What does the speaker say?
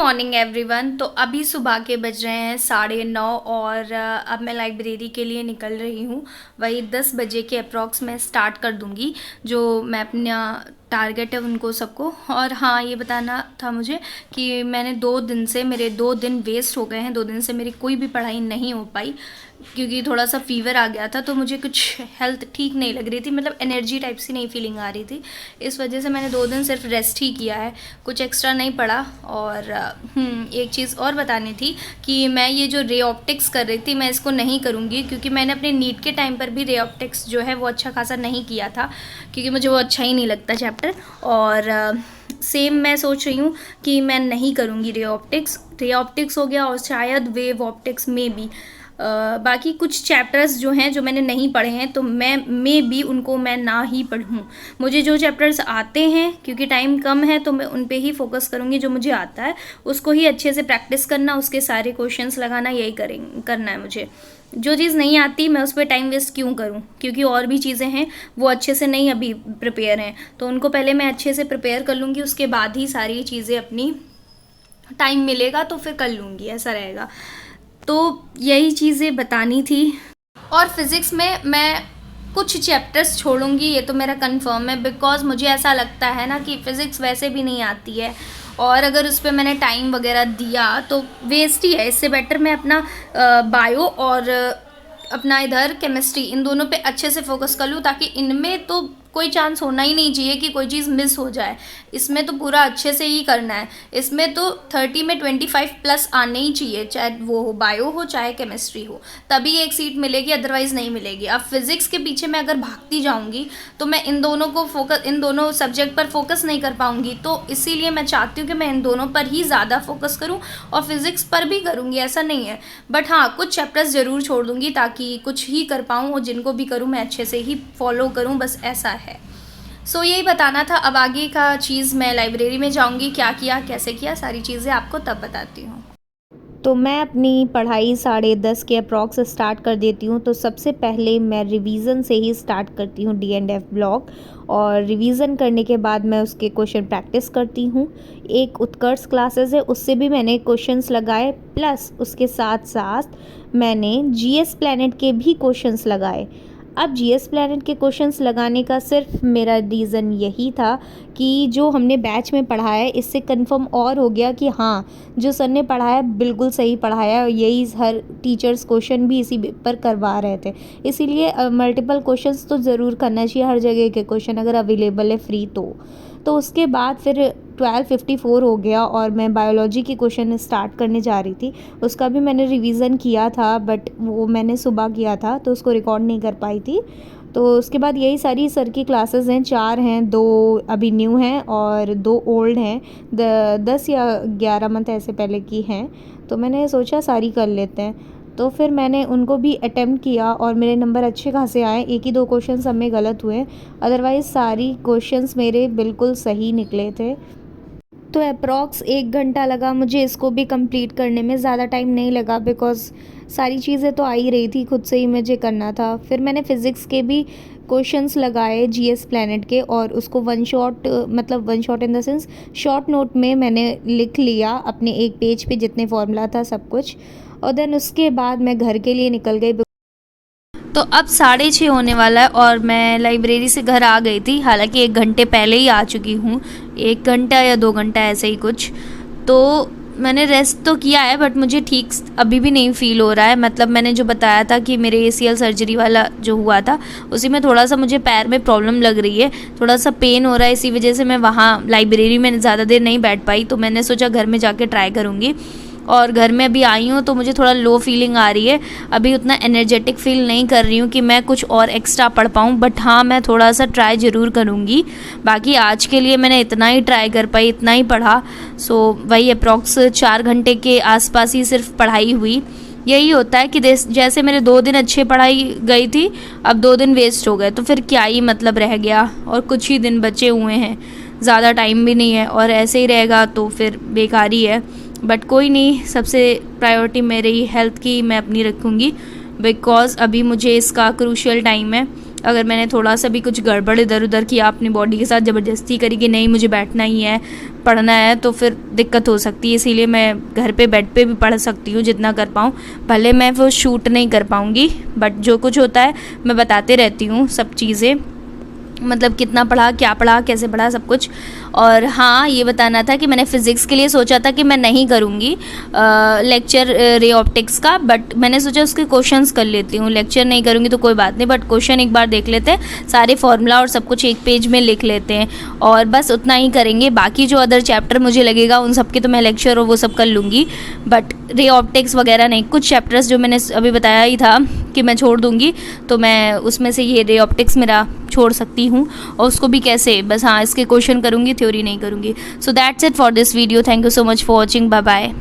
Morning everyone. तो अभी सुबह के बज रहे हैं 9:30 और अब मैं लाइब्रेरी के लिए निकल रही हूँ। वही 10 बजे के अप्रॉक्स मैं स्टार्ट कर दूँगी जो मैं अपना टारगेट है उनको सबको। और हाँ, ये बताना था मुझे कि मैंने 2 दिन से मेरे 2 दिन वेस्ट हो गए हैं। 2 दिन से मेरी कोई भी पढ़ाई नहीं हो पाई क्योंकि थोड़ा सा फ़ीवर आ गया था, तो मुझे कुछ हेल्थ ठीक नहीं लग रही थी, मतलब एनर्जी टाइप सी नहीं फीलिंग आ रही थी। इस वजह से मैंने 2 दिन सिर्फ रेस्ट ही किया है, कुछ एक्स्ट्रा नहीं पढ़ा। और एक चीज़ और बतानी थी कि मैं ये जो रे ऑप्टिक्स कर रही थी मैं इसको नहीं करूँगी क्योंकि मैंने अपने नीट के टाइम पर भी रे ऑप्टिक्स जो है वो अच्छा खासा नहीं किया था क्योंकि मुझे वो अच्छा ही नहीं लगता चैप्टर। और सेम मैं सोच रही हूँ कि मैं नहीं करूँगी रे ऑप्टिक्स हो गया और शायद वेव ऑप्टिक्स में भी बाकी कुछ चैप्टर्स जो हैं जो मैंने नहीं पढ़े हैं तो मैं भी उनको मैं ना ही पढ़ूँ। मुझे जो चैप्टर्स आते हैं क्योंकि टाइम कम है तो मैं उन पे ही फोकस करूँगी। जो मुझे आता है उसको ही अच्छे से प्रैक्टिस करना, उसके सारे क्वेश्चंस लगाना, यही करना है मुझे। जो चीज़ नहीं आती मैं उस पर टाइम वेस्ट क्यों करूँ, क्योंकि और भी चीज़ें हैं वो अच्छे से नहीं अभी प्रिपेयर हैं, तो उनको पहले मैं अच्छे से प्रिपेयर कर लूँगी, उसके बाद ही सारी चीज़ें अपनी टाइम मिलेगा तो फिर कर लूँगी, ऐसा रहेगा। तो यही चीज़ें बतानी थी। और फिज़िक्स में मैं कुछ चैप्टर्स छोड़ूंगी, ये तो मेरा कंफर्म है, बिकॉज़ मुझे ऐसा लगता है ना कि फ़िज़िक्स वैसे भी नहीं आती है और अगर उस पर मैंने टाइम वगैरह दिया तो वेस्ट ही है। इससे बेटर मैं अपना बायो और अपना इधर केमिस्ट्री, इन दोनों पे अच्छे से फोकस कर लूँ ताकि इनमें तो कोई चांस होना ही नहीं चाहिए कि कोई चीज़ मिस हो जाए। इसमें तो पूरा अच्छे से ही करना है। इसमें तो 30 में 25 प्लस आने ही चाहिए, चाहे वो हो बायो हो चाहे केमिस्ट्री हो, तभी एक सीट मिलेगी, अदरवाइज़ नहीं मिलेगी। अब फिज़िक्स के पीछे मैं अगर भागती जाऊँगी तो मैं इन दोनों सब्जेक्ट पर फोकस नहीं कर पाऊँगी। तो इसीलिए मैं चाहती हूँ कि मैं इन दोनों पर ही ज़्यादा फोकस करूँ और फिज़िक्स पर भी करूँगी, ऐसा नहीं है। बट हाँ, कुछ चैप्टर्स ज़रूर छोड़ दूँगी ताकि कुछ ही कर पाऊँ और जिनको भी करूँ मैं अच्छे से ही फॉलो करूँ, बस ऐसा है। सो यही बताना था। अब आगे का चीज़ मैं लाइब्रेरी में जाऊंगी, क्या किया कैसे किया सारी चीज़ें आपको तब बताती हूँ। तो मैं अपनी पढ़ाई 10:30 के अप्रॉक्स स्टार्ट कर देती हूँ। तो सबसे पहले मैं रिवीजन से ही स्टार्ट करती हूँ, D&F ब्लॉक, और रिवीजन करने के बाद मैं उसके क्वेश्चन प्रैक्टिस करती हूँ। एक उत्कर्ष क्लासेस है, उससे भी मैंने क्वेश्चंस लगाए, प्लस उसके साथ साथ मैंने GS प्लैनेट के भी क्वेश्चंस लगाए। अब GS प्लैनेट के क्वेश्चंस लगाने का सिर्फ मेरा रीज़न यही था कि जो हमने बैच में पढ़ाया है इससे कंफर्म और हो गया कि हाँ, जो सर ने पढ़ाया बिल्कुल सही पढ़ाया है, और यही हर टीचर्स क्वेश्चन भी इसी पर करवा रहे थे। इसीलिए मल्टीपल क्वेश्चंस तो ज़रूर करना चाहिए, हर जगह के क्वेश्चन अगर अवेलेबल है फ्री तो उसके बाद फिर 12:54 हो गया और मैं बायोलॉजी के क्वेश्चन स्टार्ट करने जा रही थी। उसका भी मैंने रिवीजन किया था, बट वो मैंने सुबह किया था तो उसको रिकॉर्ड नहीं कर पाई थी। तो उसके बाद यही सारी सर की क्लासेस हैं, 4 हैं, 2 अभी न्यू हैं और 2 ओल्ड हैं, 10 या 11 मंथ ऐसे पहले की हैं। तो मैंने सोचा सारी कर लेते हैं, तो फिर मैंने उनको भी अटेम्प्ट किया और मेरे नंबर अच्छे खासे आए। 1 ही 2 क्वेश्चन सब में गलत हुए, अदरवाइज़ सारी क्वेश्चंस मेरे बिल्कुल सही निकले थे। तो अप्रॉक्स 1 घंटा लगा मुझे इसको भी कंप्लीट करने में, ज़्यादा टाइम नहीं लगा बिकॉज़ सारी चीज़ें तो आ ही रही थी, खुद से ही मुझे करना था। फिर मैंने फ़िज़िक्स के भी क्वेश्चंस लगाए GS प्लैनेट के, और उसको one shot in the sense short note में मैंने लिख लिया अपने एक पेज पे, जितने फॉर्मूला था सब कुछ। और देन उसके बाद मैं घर के लिए निकल गई। तो अब 6:30 होने वाला है और मैं लाइब्रेरी से घर आ गई थी, हालांकि 1 घंटे पहले ही आ चुकी हूँ, 1 घंटा या 2 घंटा ऐसे ही कुछ। तो मैंने रेस्ट तो किया है बट मुझे ठीक अभी भी नहीं फील हो रहा है। मतलब मैंने जो बताया था कि मेरे ACL सर्जरी वाला जो हुआ था उसी में थोड़ा सा मुझे पैर में प्रॉब्लम लग रही है, थोड़ा सा पेन हो रहा है, इसी वजह से मैं वहाँ लाइब्रेरी में ज़्यादा देर नहीं बैठ पाई। तो मैंने सोचा घर में जाके ट्राई करूँगी, और घर में अभी आई हूँ तो मुझे थोड़ा लो फीलिंग आ रही है, अभी उतना एनर्जेटिक फील नहीं कर रही हूँ कि मैं कुछ और एक्स्ट्रा पढ़ पाऊँ। बट हाँ, मैं थोड़ा सा ट्राई ज़रूर करूँगी। बाकी आज के लिए मैंने इतना ही ट्राई कर पाई, इतना ही पढ़ा। सो वही अप्रॉक्स 4 घंटे के आसपास ही सिर्फ पढ़ाई हुई। यही होता है कि जैसे मेरे 2 दिन अच्छे पढ़ाई गई थी, अब 2 दिन वेस्ट हो गए, तो फिर क्या ही मतलब रह गया, और कुछ ही दिन बचे हुए हैं, ज़्यादा टाइम भी नहीं है, और ऐसे ही रहेगा तो फिर बेकार ही है। बट कोई नहीं, सबसे प्रायोरिटी मेरी हेल्थ की मैं अपनी रखूँगी, बिकॉज़ अभी मुझे इसका क्रूशियल टाइम है। अगर मैंने थोड़ा सा भी कुछ गड़बड़ इधर उधर किया, अपनी बॉडी के साथ ज़बरदस्ती करी कि नहीं मुझे बैठना ही है, पढ़ना है तो फिर दिक्कत हो सकती है, इसीलिए मैं घर पे बेड पे भी पढ़ सकती हूँ जितना कर पाऊँ। भले मैं वो शूट नहीं कर पाऊँगी, बट जो कुछ होता है मैं बताते रहती हूँ सब चीज़ें, मतलब कितना पढ़ा, क्या पढ़ा, कैसे पढ़ा, सब कुछ। और हाँ, ये बताना था कि मैंने फ़िज़िक्स के लिए सोचा था कि मैं नहीं करूँगी लेक्चर रे ऑप्टिक्स का, बट मैंने सोचा उसके क्वेश्चंस कर लेती हूँ। लेक्चर नहीं करूँगी तो कोई बात नहीं, बट क्वेश्चन एक बार देख लेते हैं, सारे फार्मूला और सब कुछ एक पेज में लिख लेते हैं और बस उतना ही करेंगे। बाकी जो अदर चैप्टर मुझे लगेगा उन सब के तो मैं लेक्चर और वो सब कर लूँगी, बट रे ऑप्टिक्स वगैरह नहीं। कुछ चैप्टर्स जो मैंने अभी बताया ही था कि मैं छोड़ दूँगी, तो मैं उसमें से ये रे ऑप्टिक्स मेरा छोड़ सकती हूँ, और उसको भी कैसे, बस हाँ इसके क्वेश्चन करूँगी, थ्योरी नहीं करूँगी। So that's it for this video. Thank you so much for watching. Bye bye.